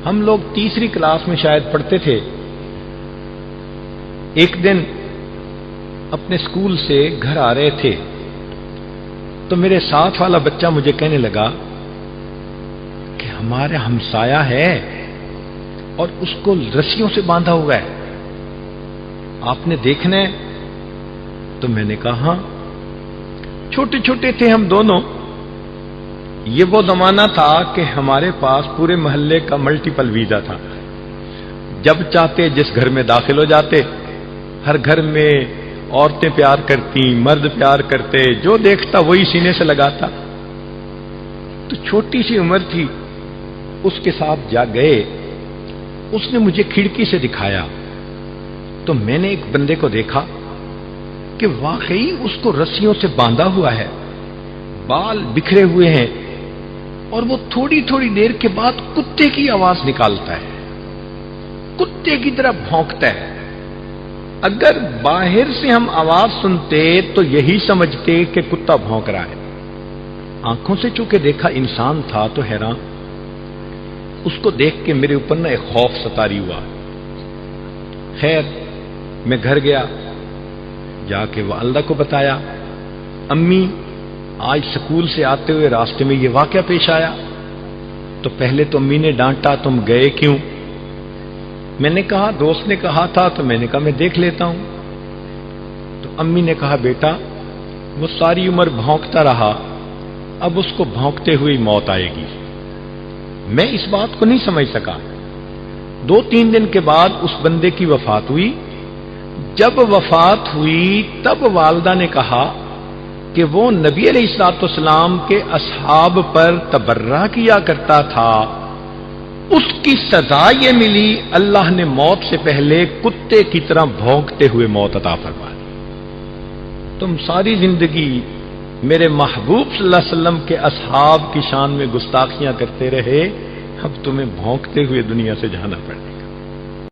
ہم لوگ تیسری کلاس میں شاید پڑھتے تھے. ایک دن اپنے اسکول سے گھر آ رہے تھے تو میرے ساتھ والا بچہ مجھے کہنے لگا کہ ہمارا ہمسایہ ہے اور اس کو رسیوں سے باندھا ہوا ہے, آپ نے دیکھنا ہے. تو میں نے کہا ہاں. چھوٹے چھوٹے تھے ہم دونوں. یہ وہ زمانہ تھا کہ ہمارے پاس پورے محلے کا ملٹیپل ویزا تھا. جب چاہتے جس گھر میں داخل ہو جاتے. ہر گھر میں عورتیں پیار کرتی, مرد پیار کرتے, جو دیکھتا وہی سینے سے لگاتا. تو چھوٹی سی عمر تھی, اس کے ساتھ جا گئے. اس نے مجھے کھڑکی سے دکھایا تو میں نے ایک بندے کو دیکھا کہ واقعی اس کو رسیوں سے باندھا ہوا ہے, بال بکھرے ہوئے ہیں, اور وہ تھوڑی تھوڑی دیر کے بعد کتے کی آواز نکالتا ہے, کتے کی طرح بھونکتا ہے. اگر باہر سے ہم آواز سنتے تو یہی سمجھتے کہ کتا بھونک رہا ہے. آنکھوں سے چونکہ دیکھا انسان تھا تو حیران. اس کو دیکھ کے میرے اوپر نہ ایک خوف ستاری ہوا. خیر میں گھر گیا, جا کے والدہ کو بتایا, امی آج سکول سے آتے ہوئے راستے میں یہ واقعہ پیش آیا. تو پہلے تو امی نے ڈانٹا, تم گئے کیوں؟ میں نے کہا دوست نے کہا تھا تو میں نے کہا میں دیکھ لیتا ہوں. تو امی نے کہا بیٹا وہ ساری عمر بھونکتا رہا, اب اس کو بھونکتے ہوئے موت آئے گی. میں اس بات کو نہیں سمجھ سکا. 2-3 دن کے بعد اس بندے کی وفات ہوئی. جب وفات ہوئی تب والدہ نے کہا کہ وہ نبی علیہ الصلوۃ والسلام کے اصحاب پر تبرہ کیا کرتا تھا, اس کی سزا یہ ملی اللہ نے موت سے پہلے کتے کی طرح بھونکتے ہوئے موت عطا فرما دی. تم ساری زندگی میرے محبوب صلی اللہ علیہ وسلم کے اصحاب کی شان میں گستاخیاں کرتے رہے, اب تمہیں بھونکتے ہوئے دنیا سے جانا پڑے.